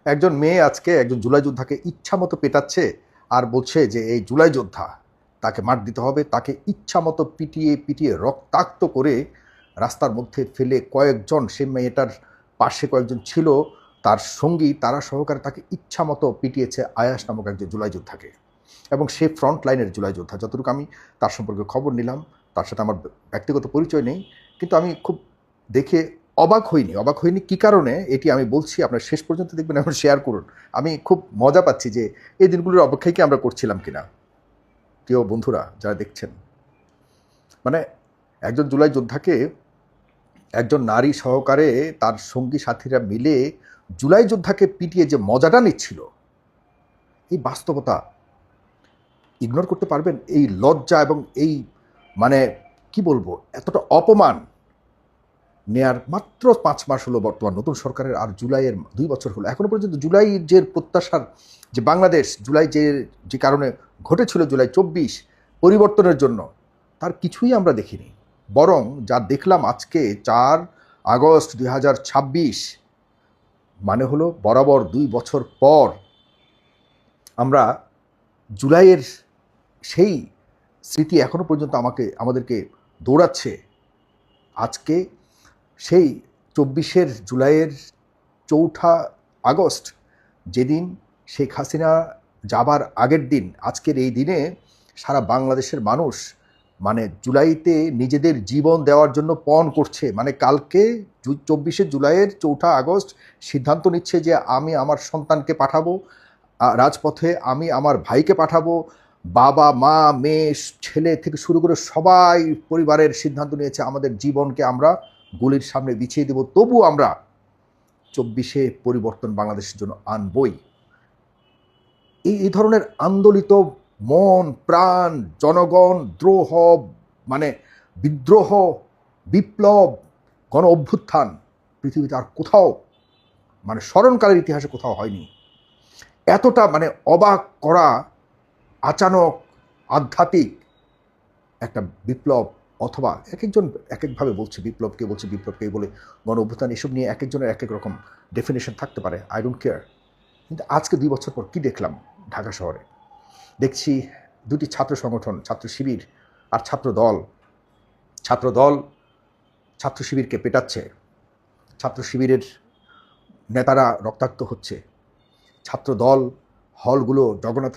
একজন মেয়ে আজকে একজন জুলাই যোদ্ধাকে ইচ্ছা মতো পেটাচ্ছে আর বলছে যে এই জুলাই যোদ্ধা, তাকে মার দিতে হবে, তাকে ইচ্ছা মতো পিটিয়ে পিটিয়ে রক্তাক্ত করে রাস্তার মধ্যে ফেলে কয়েকজন, সে মেয়েটার পাশে কয়েকজন ছিল তার সঙ্গী, তারা সহকারে তাকে ইচ্ছা মতো পিটিয়েছে আয়াস নামক একজন জুলাই যোদ্ধাকে। এবং সে ফ্রন্ট লাইনের জুলাই যোদ্ধা, যতটুকু আমি তার সম্পর্কে খবর নিলাম, তার সাথে আমার ব্যক্তিগত পরিচয় নেই, কিন্তু আমি খুব দেখে অবাক হইনি কী কারণে এটি আমি বলছি, আপনার শেষ পর্যন্ত দেখবেন এবং শেয়ার করুন। আমি খুব মজা পাচ্ছি যে এই দিনগুলোর অপেক্ষায় কি আমরা করছিলাম কিনা, প্রিয় বন্ধুরা যারা দেখছেন। মানে একজন জুলাই যোদ্ধাকে একজন নারী সহকারে তার সঙ্গী সাথীরা মিলে জুলাই যোদ্ধাকে পিটিয়ে যে মজাটা নিচ্ছিল, এই বাস্তবতা ইগনোর করতে পারবেন? এই লজ্জা এবং এই মানে কি বলবো, এতটা অপমান নেয়ার মাত্র 5 মাস হলো বর্তমান নতুন সরকারের, আর জুলাইয়ের 2 বছর হলো। এখনো পর্যন্ত জুলাই যে প্রত্যাশার যে বাংলাদেশ, জুলাই যে কারণে ঘটেছিল জুলাই 24 পরিবর্তনের জন্য, তার কিছুই আমরা দেখিনি। বরং যা দেখলাম আজকে 4 আগস্ট 2026, মানে হলো বরাবর 2 বছর পর আমরা জুলাইয়ের সেই স্মৃতি এখনো পর্যন্ত আমাদেরকে দৌড়াচ্ছে। আজকে সেই 24 জুলাইয়ের 4 আগস্ট, যেদিন শেখ হাসিনা যাবার আগের দিন, আজকের এই দিনে সারা বাংলাদেশের মানুষ মানে জুলাইতে নিজেদের জীবন দেওয়ার জন্য পণ করছে। মানে কালকে 24 জুলাইয়ের 4 আগস্ট সিদ্ধান্ত নিচ্ছে যে আমি আমার সন্তানকে পাঠাবো রাজপথে, আমি আমার ভাইকে পাঠাবো, বাবা মা মেয়ে ছেলে থেকে শুরু করে সবাই পরিবারের সিদ্ধান্ত নিয়েছে আমাদের জীবনকে আমরা গুলির সামনে বিছিয়ে দেব, তবু আমরা 24 পরিবর্তন বাংলাদেশের জন্য আনবই। এই ধরনের আন্দোলিত মন প্রাণ জনগণ, দ্রোহ মানে বিদ্রোহ, বিপ্লব, গণ অভ্যুত্থান পৃথিবীতে আর কোথাও মানে স্মরণকালের ইতিহাসে কোথাও হয়নি। এতটা মানে অবাক করা, আচানক আধ্যাত্মিক একটা বিপ্লব, অথবা এক একজন এক একভাবে বলছে বিপ্লব, কে বলছে বিপ্লব, কে বলে গণ অভ্যুত্থান, এসব নিয়ে এক একজনের এক এক রকম ডেফিনেশন থাকতে পারে, আই ডোন্ট কেয়ার। কিন্তু আজকে 2 বছর পর কী দেখলাম ঢাকা শহরে? দেখছি দুটি ছাত্র সংগঠন, ছাত্র শিবির আর ছাত্রদল ছাত্র শিবিরকে পেটাচ্ছে, ছাত্র শিবিরের নেতারা রক্তাক্ত হচ্ছে, ছাত্রদল হলগুলো, জগন্নাথ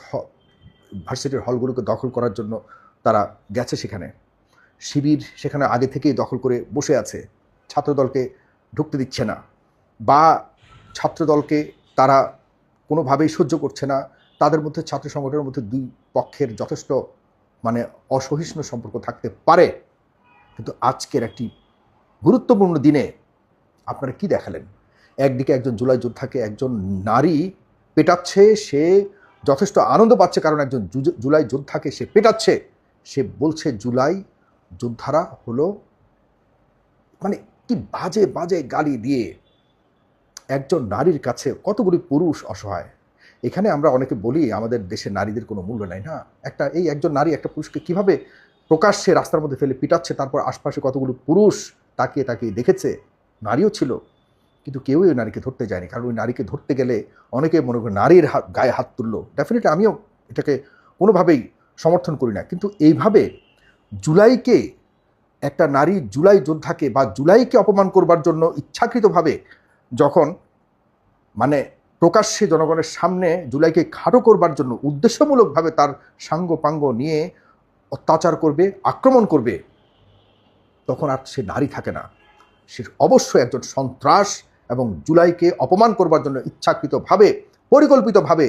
ভার্সিটির হলগুলোকে দখল করার জন্য তারা গেছে সেখানে, শিবির সেখানে আগে থেকেই দখল করে বসে আছে, ছাত্রদলকে ঢুকতে দিচ্ছে না, বা ছাত্রদলকে তারা কোনোভাবেই সহ্য করছে না। তাদের মধ্যে ছাত্র সংগঠনের মধ্যে 2 পক্ষের যথেষ্ট মানে অসহিষ্ণু সম্পর্ক থাকতে পারে, কিন্তু আজকের একটি গুরুত্বপূর্ণ দিনে আপনারা কি দেখালেন? একদিকে একজন জুলাই যোদ্ধাকে একজন নারী পেটাচ্ছে, সে যথেষ্ট আনন্দ পাচ্ছে কারণ একজন জুলাই যোদ্ধাকে সে পেটাচ্ছে, সে বলছে জুলাই যোদ্ধারা হলো, মানে কি বাজে বাজে গালি দিয়ে একজন নারীর কাছে কতগুলি পুরুষ অসহায়। এখানে আমরা অনেকে বলি আমাদের দেশে নারীদের কোনো মূল্য নাই, না, একজন নারী একটা পুরুষকে কিভাবে প্রকাশ্যে রাস্তার মধ্যে ফেলে পিটাচ্ছে, তারপর আশপাশে কতগুলো পুরুষ তাকিয়ে তাকিয়ে দেখেছে, নারীও ছিল, কিন্তু কেউই ওই নারীকে ধরতে যায়নি, কারণ ওই নারীকে ধরতে গেলে অনেকে মনে করে নারীর গায়ে হাত তুললো। ডেফিনেটলি আমিও এটাকে কোনোভাবেই সমর্থন করি না, কিন্তু এইভাবে জুলাইকে, একটা নারী জুলাই যোদ্ধাকে বা জুলাইকে অপমান করবার জন্য ইচ্ছাকৃতভাবে যখন মানে প্রকাশ্যে জনগণের সামনে জুলাইকে খাটো করবার জন্য উদ্দেশ্যমূলকভাবে তার সাঙ্গ পাঙ্গ নিয়ে অত্যাচার করবে, আক্রমণ করবে, তখন আর সে নারী থাকে না, সে অবশ্যই একজন সন্ত্রাস, এবং জুলাইকে অপমান করবার জন্য ইচ্ছাকৃতভাবে পরিকল্পিতভাবে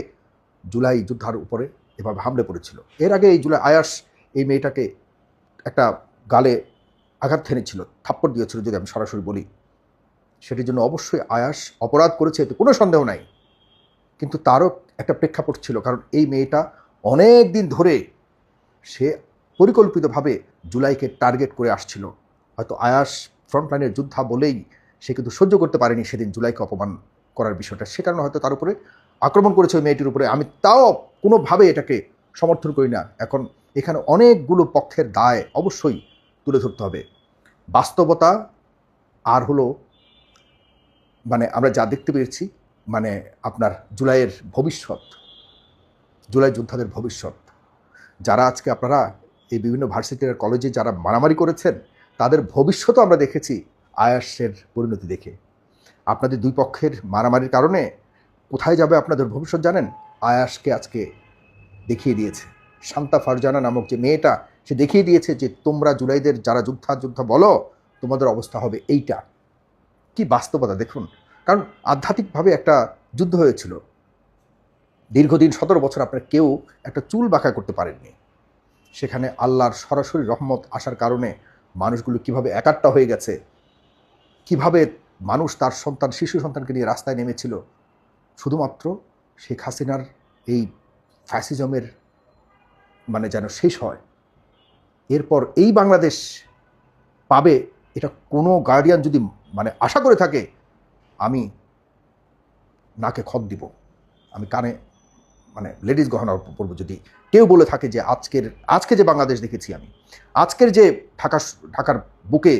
জুলাই যোদ্ধার উপরে এভাবে হামলে পড়েছিল। এর আগে এই জুলাই আয়াস এই মেয়েটাকে একটা গালে আঘাত থেনেছিল, থাপ্পড় দিয়েছিল, যদি আমি সরাসরি বলি, সেটির জন্য অবশ্যই আয়াস অপরাধ করেছে, এতে কোনো সন্দেহ নাই, কিন্তু তারও একটা প্রেক্ষাপট ছিল, কারণ এই মেয়েটা অনেক দিন ধরে সে পরিকল্পিতভাবে জুলাইকে টার্গেট করে আসছিল। হয়তো আয়াস ফ্রন্টলাইনের যোদ্ধা বলেই সে কিন্তু সহ্য করতে পারেনি সেদিন জুলাইকে অপমান করার বিষয়টা, সে কারণে হয়তো তার উপরে আক্রমণ করেছে ওই মেয়েটির উপরে। আমি তাও কোনোভাবে এটাকে সমর্থন করি না। এখন এখানে অনেকগুলো পক্ষের দায় অবশ্যই তুলে ধরতে হবে। বাস্তবতা আর হলো মানে আমরা যা দেখতে পেয়েছি মানে আপনার জুলাইয়ের ভবিষ্যৎ, জুলাই যোদ্ধাদের ভবিষ্যৎ, যারা আজকে আপনারা এই বিভিন্ন ভার্সিটি আর কলেজে যারা মারামারি করেছেন তাদের ভবিষ্যৎও আমরা দেখেছি আয়াসের পরিণতি দেখে। আপনাদের দুই পক্ষের মারামারির কারণে কোথায় যাবে আপনাদের ভবিষ্যৎ জানেন? আয়াসকে আজকে দেখিয়ে দিয়েছে, শান্তা ফারজানা নামক যে মেয়েটা, সে দেখিয়ে দিয়েছে যে তোমরা জুলাইদের যারা যোদ্ধা বলো তোমাদের অবস্থা হবে এইটা। কি বাস্তবতা দেখুন। কারণ আধ্যাত্মিকভাবে একটা যুদ্ধ হয়েছিল, দীর্ঘদিন 17 বছর আপনার কেউ একটা চুল বাঁকা করতে পারেননি। সেখানে আল্লাহর সরাসরি রহমত আসার কারণে মানুষগুলো কিভাবে একাট্টা হয়ে গেছে, কিভাবে মানুষ তার সন্তান, শিশু সন্তানকে নিয়ে রাস্তায় নেমেছিল শুধুমাত্র শেখ হাসিনার এই ফ্যাসিজমের মানে যেন শেষ হয়। এরপর এই বাংলাদেশ পাবে এটা কোনো গার্ডিয়ান যদি মানে আশা করে থাকে, আমি নাকে খত দিব, আমি কানে মানে লেডিস গহনা পরব যদি কেউ বলে থাকে যে আজকে যে বাংলাদেশ দেখেছি আমি, আজকের যে ঢাকার বুকে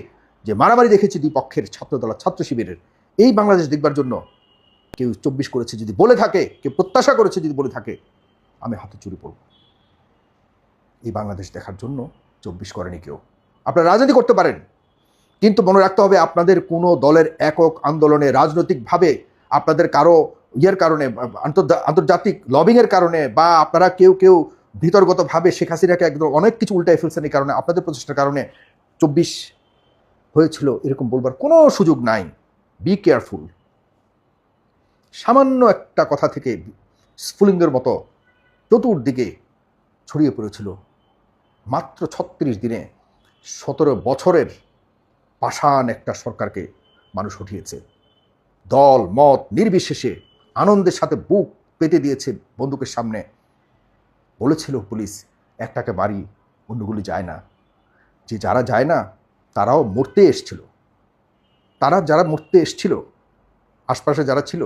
যে মারামারি দেখেছি দুই পক্ষের ছাত্রদল ছাত্র শিবিরের, এই বাংলাদেশ দেখবার জন্য কেউ 24 করেছে যদি বলে থাকে, কেউ প্রত্যাশা করেছে যদি বলে থাকে, আমি হাতে চুরি পড়ব। এই বাংলাদেশ দেখার জন্য 24 করেনি কেউ। আপনারা রাজনীতি করতে পারেন, কিন্তু মনে রাখতে হবে আপনাদের কোনো দলের একক আন্দোলনে রাজনৈতিকভাবে আপনাদের কারো ইয়ের কারণে, আন্তর্জাতিক লবিংয়ের কারণে, বা আপনারা কেউ ভিতরগতভাবে শেখ হাসিনাকে একদম অনেক কিছু উল্টায় ফেলছেন, এই কারণে আপনাদের প্রচেষ্টার কারণে 24 হয়েছিল এরকম বলবার কোনো সুযোগ নাই। Be careful. সামান্য একটা কথা থেকে স্ফুলিঙ্গের মতো চতুর্দিকে ছড়িয়ে পড়েছিল। মাত্র 36 দিনে 17 বছরের পাষাণ একটা সরকারকে মানুষ উঠিয়েছে। দল মত নির্বিশেষে আনন্দের সাথে বুক পেতে দিয়েছে বন্দুকের সামনে। বলেছিল পুলিশ একটাকে বাড়ি অন্যগুলি যায় না, যে যারা যায় না তারাও মরতে এসছিল, যারা মরতে এসছিল আশপাশে যারা ছিল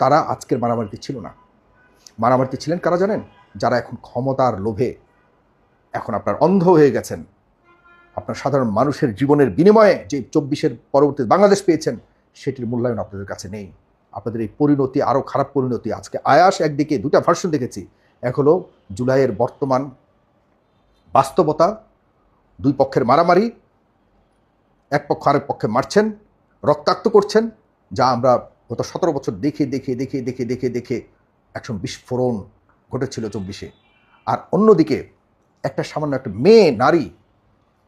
তারা আজকের মারামারিতে ছিল না। মারামারিতে ছিলেন কারা জানেন? যারা এখন ক্ষমতার লোভে এখন আপনার অন্ধ হয়ে গেছেন। আপনার সাধারণ মানুষের জীবনের বিনিময়ে যে 24-এর পরবর্তী বাংলাদেশ পেয়েছেন সেটির মূল্যায়ন আপনাদের কাছে নেই। আপনাদের এই পরিণতি আরও খারাপ পরিণতি। আজকে আয়াস একদিকে দুটা ভার্সন দেখেছি, এক হলো জুলাইয়ের বর্তমান বাস্তবতা, দুই পক্ষের মারামারি, এক পক্ষ আরেক পক্ষে মারছেন, রক্তাক্ত করছেন, যা আমরা গত 17 বছর দেখে একজন বিস্ফোরণ ঘটেছিল 24-এ। আর অন্যদিকে একটা সামান্য একটা মেয়ে নারী,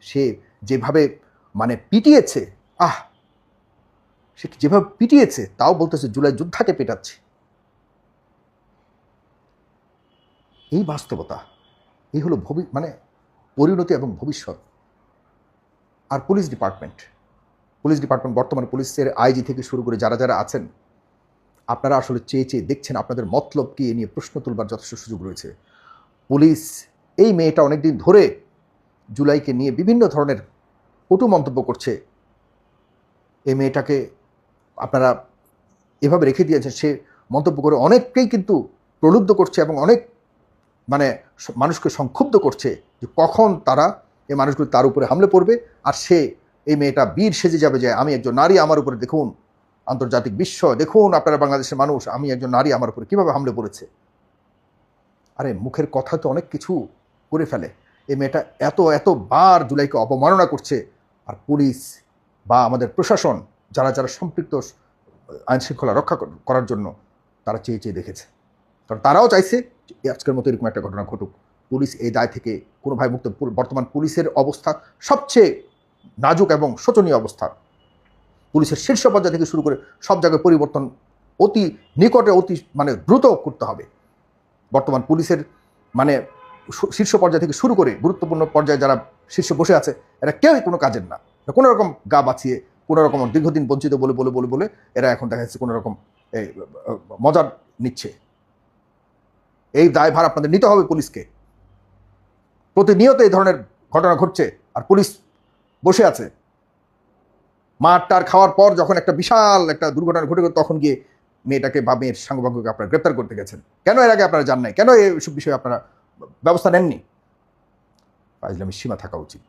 সে যেভাবে মানে পিটিয়েছে, সে যেভাবে পিটিয়েছে তাও বলতেছে জুলাই যোদ্ধাকে পেটাচ্ছে। এই বাস্তবতা, এই হলো মানে পরিণতি এবং ভবিষ্যৎ। আর পুলিশ ডিপার্টমেন্ট বর্তমান পুলিশের আইজি থেকে শুরু করে যারা আছেন, আপনারা আসলে চেয়ে দেখছেন আপনাদের মতলব কি এ নিয়ে প্রশ্ন তুলবার যথেষ্ট সুযোগ রয়েছে। পুলিশ এই মেয়েটা অনেকদিন ধরে জুলাইকে নিয়ে বিভিন্ন ধরনের কটু মন্তব্য করছে। এই মেয়েটাকে আপনারা এভাবে রেখে দিয়েছেন, সে মন্তব্য করে অনেককেই কিন্তু প্রলুব্ধ করছে এবং অনেক মানে মানুষকে সংক্ষুব্ধ করছে যে কখন তারা এই মানুষগুলো তার উপরে হামলে পড়বে, আর এই মেয়েটা বীর সেজে যাবে যে আমি একজন নারী, আমার উপরে দেখুন আন্তর্জাতিক বিশ্ব, দেখুন আপনারা বাংলাদেশের মানুষ, আমি একজন নারী, আমার উপরে কীভাবে হামলে পড়েছে। আরে মুখের কথা তো অনেক কিছু করে ফেলে। এই মেয়েটা এতবার জুলাইকে অবমাননা করছে, আর পুলিশ বা আমাদের প্রশাসন যারা সম্পৃক্ত আইনশৃঙ্খলা রক্ষা করার জন্য তারা চেয়ে দেখেছে। কারণ তারাও চাইছে আজকের মতো এরকম একটা ঘটনা ঘটুক। পুলিশ এই দায় থেকে কোনোভাবে মুক্ত। বর্তমান পুলিশের অবস্থা সবচেয়ে নাজুক এবং শোচনীয় অবস্থা। পুলিশের শীর্ষ পর্যায় থেকে শুরু করে সব জায়গায় পরিবর্তন অতি নিকটে, অতি মানে দ্রুত করতে হবে। বর্তমান পুলিশের মানে শীর্ষ পর্যায় থেকে শুরু করে গুরুত্বপূর্ণ পর্যায়ে যারা শীর্ষে বসে আছে, এরা কেউই কোনো কাজের না। কোনো রকম গা বাঁচিয়ে, কোনো রকম দীর্ঘদিন বঞ্চিত বলে এরা এখন দেখা যাচ্ছে কোনো রকম মজা নিচ্ছে। এই দায়ভার আপনাদের নিতে হবে পুলিশকে। প্রতিনিয়ত এই ধরনের ঘটনা ঘটছে আর পুলিশ বসে আছে। মারটার খাওয়ার পর যখন একটা বিশাল একটা দুর্ঘটনা ঘটে তখন গিয়ে মেয়েটাকে বা মেয়ের সাংবাদিককে আপনারা গ্রেপ্তার করতে গেছেন। কেন এর আগে আপনারা জান নাই? কেন এইসব বিষয়ে আপনারা ব্যবস্থা নেননি? ফাইজলামির সীমা থাকা উচিত।